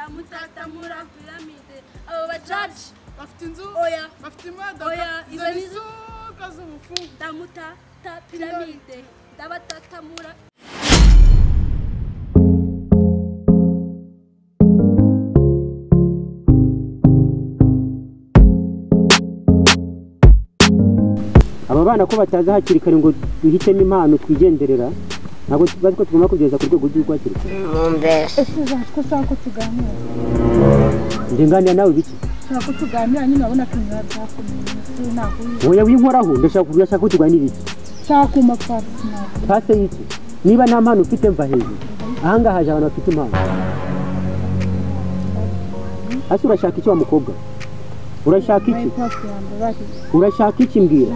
Ndamutatamura piramide. Abo bajaji bafite inzu oya bafite imodoka oya izo nizo kazubufu ndamutata piramide ndabatatamura aba bana ko bataza hakiri kare ngo duhitemo impano twigenderera ntabwo bazi ko tugomba kugeza ku rwego rw'urwakira ese uzashaka ko tuganira ndenganira nawe biki nshaka ko tuganira nyine abona ko nyuma byakomeye ntabwo oya winkoraho ndashaka ko tuganira iki nshaka kumapfa pase y'iki niba nta mpano ufite mva hejuru ahangaha haje abantu bafite impano hasi urashaka iki wa mukobwa urashaka iki urashaka iki mbwira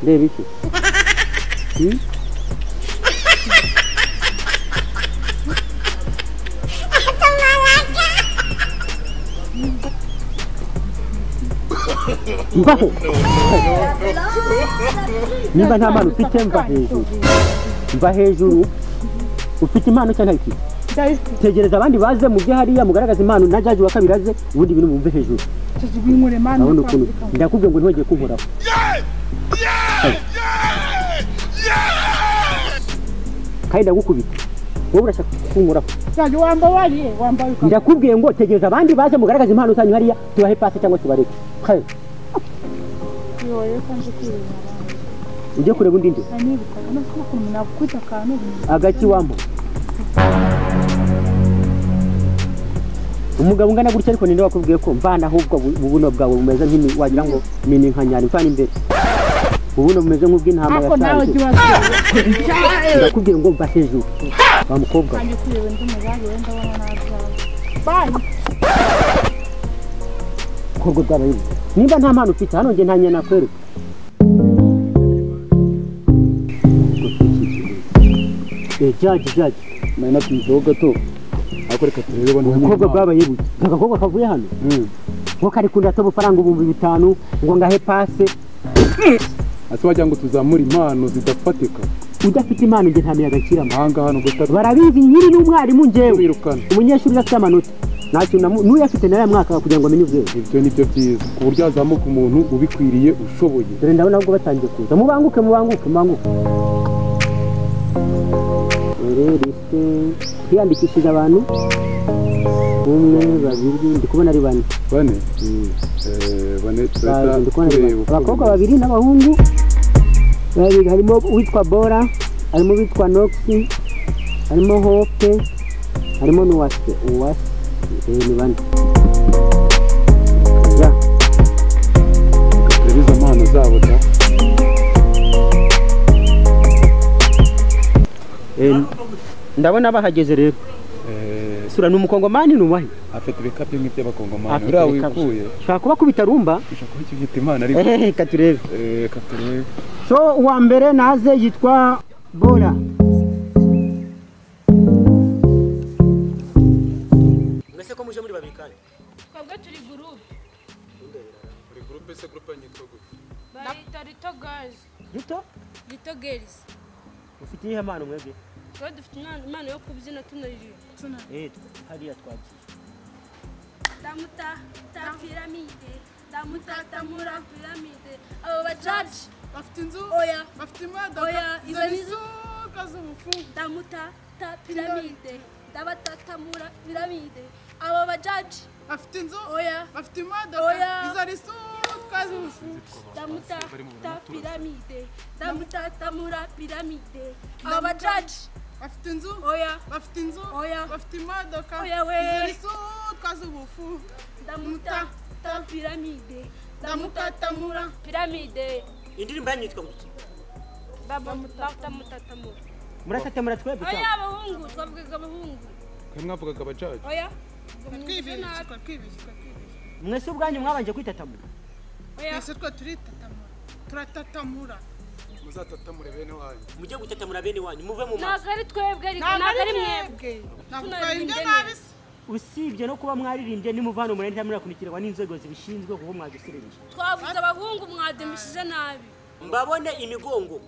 reba iki mbaho niba nta mpano ufite mva hejuru ufite impano cyangwa iki tegereza abandi baze mu byo hariya mugaragaza impano na jaji wa kabiri aze ubundi bintu mumve hejuru abona ukuntu ndakubwiye ngo ntwegeye kunkoraho kandi ndagukubita wowe urashaka kunkoraho ndakubwiye ngo tegereza abandi baze mugaragaza impano zanyu hariya tubahe pasi cyangwa tubareke ujye kureba undi nde agaki wampo umugabo ungana gutya ariko ninde wakubwiye ko mvana ahubwo ubuno bwawe bumeze nk'imi wagira ngo nini nkanyari mvana imbere ubuno bumeze nk'ubw'intama yasanze ndakubwiye ngo mva hejuru wa mukobwa korwo bwabaye nimba nta mpano ufite hano nge nta nyana kwereka jaji mana tumizeho gato ariko reka turebe bano umukobwa bwabaye buke agakobwa kavuye hano ngo kari kunda to bufaranga 5,000 ngo ngahe pase ase wagira ngo tuzamura impano zidafatika udafite impano nge ntamiye agakira mahanga hano gutatu barabizi nyiri n'umwarimu ngewe wirukana umunyeshuri afite amanota ntacyo n'uyafite nayo mwaka kugira ngo amenye ubwenge ibyo nibyo byiza ku buryo hazamuka umuntu ubikwiriye ushoboye dore ndabona ubwo batangiye kuza mubanguke twiyandikishije abantu 1 2 ndi kubona ari bane abakobwa 2 n'abahungu babiri harimo uwitwa Bora harimo uwitwa Noxi harimo Hope harimo n'uwase ni bane ya tubiza impano zabo da ndabona bahageze rero sura n'umukongomani nuwahe afite bikapi nk'iby'abakongomani ura wikuye shaka kuba kubita rumba ushaka kuba ufite impano ariko katurebe so uwa mbere naze yitwa Bora mwese ko muje muri babikanye twebwe turi groupe se groupe nyitwa gute barita Rito Girls ufite ihe impano mwebwe twa dufite impano yo kubyina tunaririmba hariya twagiye ndamutatamura piramide abo bajaji bafite inzu oya bafite imodoka oya izo nizo kazubufu ndamutata piramide ndabatatamura piramide abo bajaji bafite inzu oya bafite imodoka oya izo nizo kazubufu ndamutata piramide ndamutatamura piramide abo bajaji bafite inzu oya bafite inzu oya bafite imodoka oya we izo nizo kazubufu ndamutata piramide ndamutatamura piramide indirimbo yanyitwa nguki ndamutatamura muratatamura twebwe oya abahungu twavugaga abahungu mwavugaga abajaji oya twibishwa mwese ubwanyu mwabanje kwitatamura oya ese twa turatatamura muzatatamure bene wanyu mujye gutatamura bene wanyu muve mu ntabwo ari twebwe ariko ntabwo ari mwebwe twayibye nabisi usibye no kuba mwaririmbye nimuvana umunani hamwe nakunikirwa n'inzego zibishinzwe kuko mwagiserereje twavuze abahungu mwademishije nabi mbabone imigongo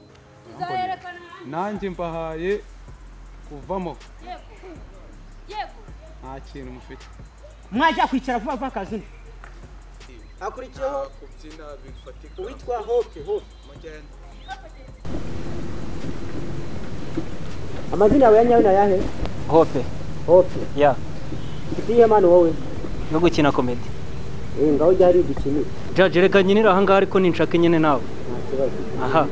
zayerekana nanjye mbahaye kuvamo yego nta kintu mufite mwajya kwicara vuba vuba akazi hakurikiyeho kubyina bifatika uwitwa Hope mugenda amazina yawe ya nyayo nayahe Hope Hope ya ufitiye impano wowe yo gukina comedy ngaho ryari dukinira Judge reka nyinira aha ngaha ariko ninshaka nyine nawe nta kibazo aha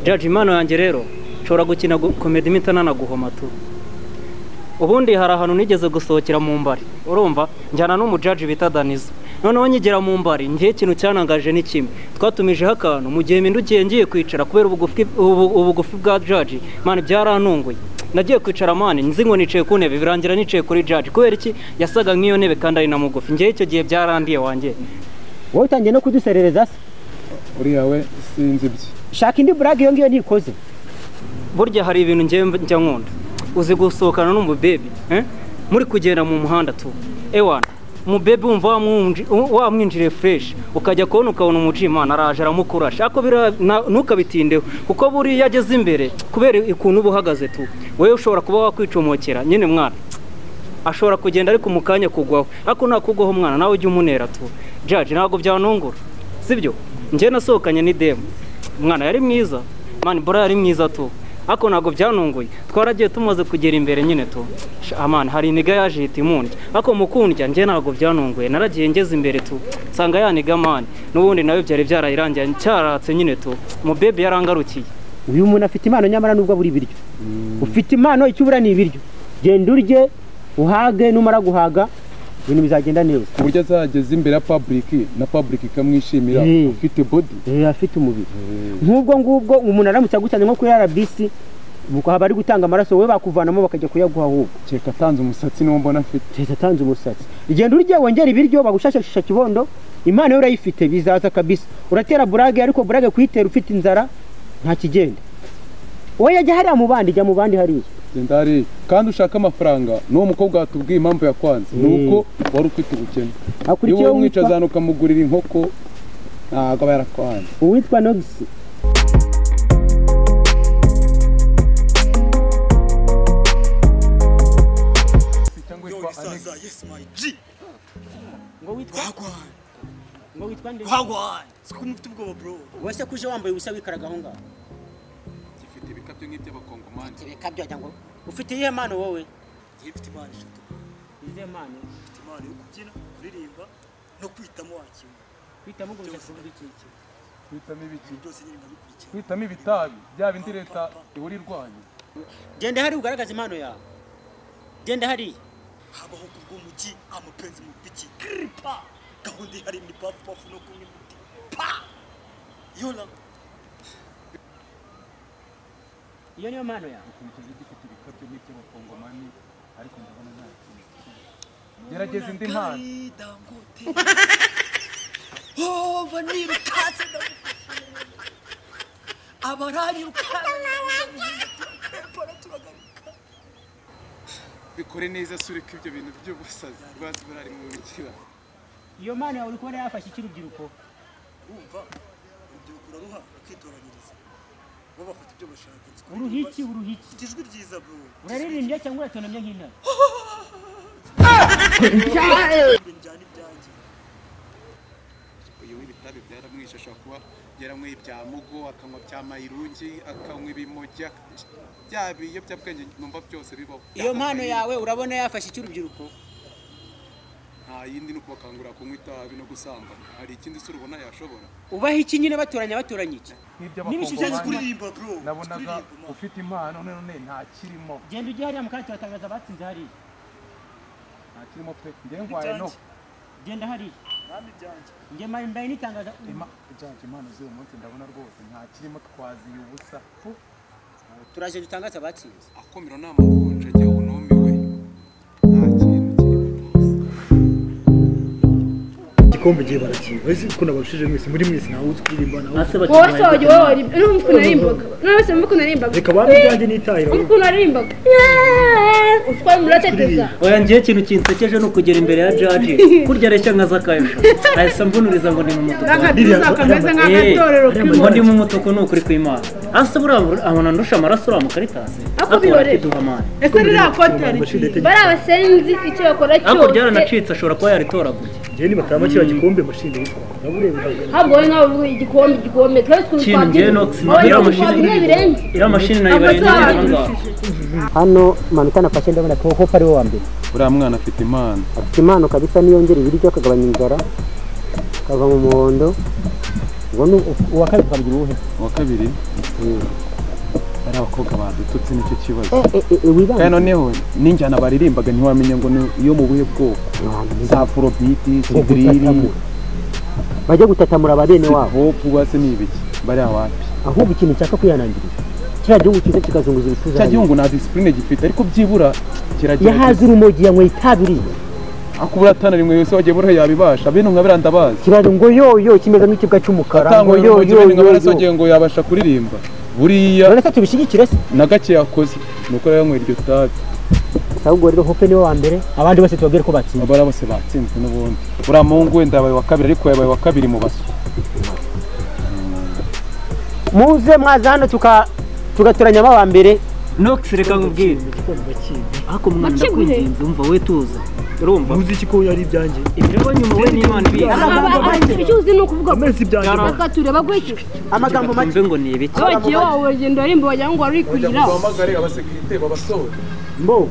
Judge impano yanjye rero nshobora gukina comedy mitana naguhoma tu ubundi hari ahantu nigeze gusohokera mu mbari urumva njyana n'umujudge bita Danizo noneho nyigera mu mbari ngiye ikintu cyanangaje ni kimwe twatumijeho akantu mu gihe mindugiye ngiye kwicara kubera ubugufi bwa judge man byarantunguye nagiye kwicara mani nzi ngo nicaye ku ntebe birangira nicaye kuri judge kubera iki yasaga nk'iyo ntebe kandi ari na mugufi ngiye icyo gihe byarandiye wanjye wowe utangiye no kuduserereza se uriya we sinzi ibye shaka indi burage iyo ngiyo nikoze burya hari ibintu njya nkunda uzi gusohokana n'umubebi muri kugenda mu muhanda tu ewana umubebi wumva wamwinjiriye fresh ukajya kubona ukabona umujimana araje aramukurasha ako ntukabitindeho kuko buriya ageze imbere kubera ukuntu uba uhagaze tu wowe ushobora kuba wakwicomokera nyine mwana ashobora kugenda ariko mu kanya kugwaho ariko nakugwaho mwana nawe ujya umunera tu Judge ntabwo byanungura sibyo njye nasohokanye ni demo mwana yari mwiza mani bora yari mwiza tu ako ntabwo byanunguye twaragiye tumaze kugera imbere nyine tu amana hari iniga yaje hita imundya ako mukundya njye ntabwo byanunguye naragiye ngeze imbere tu nsanga yaniga mani n'ubundi nawe byari byarayirangiye cyaratse nyine tu mu baby yarangarukiye uyu muntu afite impano nyamara nubwo buri biryo ufite impano icyo ubura ni ibiryo genda urye uhage numara guhaga ibintu bizagenda neza ku buryo azageze imbere ya public na public ikamwishimira ufite body afite umubiri nk'ubwo ngubwo umuntu aramutse agusanye nko kuri RBC haba ari gutanga amaraso wowe bakuvanamo bakajya kuyaguha ahubwo cyeka atanze umusatsi niwo mbona afite atanze umusatsi igenda urye wongera ibiryo bagushashashisha kibondo impano yo urayifite bizaza kabisa uratera burage ariko burage kuyitera ufite inzara nta kigenda wowe yajya hariya mu bandi jya mu bandi hariya ndari kandi ushaka amafaranga n'uwo mukobwa watubwiye impamvu yakwanze nuko wari ufite ubukene iyo umwicazana ukamugurira inkoko ntabwo aba yarakwanze uwitwa Nox ngo witwa nde siko mufite ubwoba bro wese kuje wambaye ubusa wikaraga aho ngaho gifite ibikabyo nk'iby'abakongomani ibikabyo cyangwa ufite iyihe mpano wowe gifite imana eshatu izihe mpano ufite imana yo kubyina kuririmba no kwitamo wakimwe kwitamo ngo bishobora iki kwitamo ibiki byose nyine ndabikurikira kwitamo ibitabi bya bindi leta ihuri irwanya genda hari ugaragaza impano yawe genda hari habaho kubw'umugi amapenzi mu biki kripa gahunda ihari ni pafu pafu no kunywa imiti pa yola iyo niyo mpano yawe ukurikije gifite ibikabyo nk'iby'abakongomani ariko ndabona nta kintu gerageza indi mpano oh banirukase abaranyirukana bikore neza sureka ibyo bintu by'ubusazi rwazi burari mu bikira iyo mpano yawe uri kubona yafashe ikirubyiruko urumva urubyiruko uraruha bakitoranyiriza bo bafata ibyo bashaka uruhiki ijwi ryiza bro uraririmbye cyangwa uratonamye nk'intare njyana ibyanjye uyu w'ibitabi byaramwishe ashobora kuba yaranyweye ibya mugo akanywa bya mayirungi akanywa ibimojya bya biyobyabwenge numva byose bibaho iyo mpano yawe urabona yafashe icy'urubyiruko nta yindi ni ukubakangurira kunywa itabi no gusambana hari ikindi se urubona yashobora ubaha iki nyine batoranya iki n'ibishushanyo kuririmba bro nabonaga ufite impano none nta kirimo genda ujye hariya mukanya turatangaza abatsinze hariya nta kirimo pe njye ngwaye no genda hariya nami byanjye njye mbaye nitangaza ijanje impano z'uyu munsi ndabona rwose nta kirimo twaziye ubusa turaje dutangaza abatsinze akomero ni amavunja ajya unumiwe nta kintu kirimo igikombe gihe barakiba ese ko nabarushije mwese muri mwese nawe uzi kuririmba nawe wowe soje wowe n'umutwe narimbaga nose mvuko narimbaga reka bandi byanjye nitahira umutwe narimbaga uswa murateteza oya ngiye ikintu kinsekeje no kugera imbere ya jaji kurya reshya nkaza kayosha ahise mbunuriza ngo ndi mu mutuku kameze nk'agatorero ngo ndi mu mutuku ni ukuri kw'Imana ase buriya abona ndusha amaraso uriya mukaritasi ako birore ese ririya kote ari bari abasenzi icyo bakora cyose ariko ryaranacitse ashobora kuba yaritoraguye njye ni batama kiriya gikombe mashini yitwa nabureba habwo wowe nawe uvuga igikombe twese kintu ngiye no iriya mashini nayo barenze ngaho hano manota nafashe ndabona ko hope ari wo wa mbere uriya mwana afite impano kabisa niyongera ibiryo akagabanya inzara kava mu muhondo ngo ni uwa kabiri twabigira uwuhe uwa kabiri ari abakobwa badututse nicyo kibazo kandi noneho n'injyana baririmbaga ntiwamenye ngo iyo mu buhe bwoko za afrobeat drill bajya gutatamura ababene wabo hope base ni ibiki bari awapi ahubwo ikintu cyaka kwihanangiriza kiriya gihugu cyiza kikazunguza ibituza cya gihugu nta discipline gifite ariko byibura kiragira yahaze urumogi yanyweye itabi iriya akubura atana rimwe yose wagiye buriya yabibasha bino nka biranda bazi kibazo ngo yoyo kimeze nk'ikibwa cy'umukara ngo yoyo ngo yabasha kuririmba buriya none se tubishyigikire se na gake yakoze nuko rero yanywera iryo tabi ahubwo rero hope niwe wa mbere abandi bose tubabwire ko batsinze abara bose batsinze n'ubundi buriya muhungu wenda yabaye wa kabiri ariko yabaye wa kabiri mu baso muze mwaza hano tugatoranyamo aba mbere Nox reka nkubwire ako mwana ndakwinginze umva we tuza urumva muzi iki ko yari ibyanjye ibirego nyuma we n'Imana bizi icyo uzi ni ukuvuga amezi ibyanjye reka tureba gutyo amagambo make mve ngo ni ibiki wagiye wowe genda arimba wagira ngo wari kurira bahamagare abasekirite babasore mbo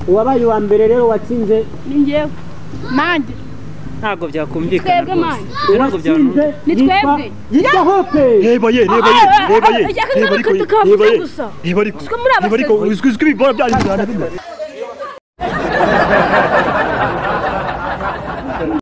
uwabaye wa mbere rero watsinze ni njyewe nanjye ntabwo byakumvikana twebwe manje ntabwo byanumva ni twebwe yitwa hope reba ye reba ariko uzwi ibibora byanyu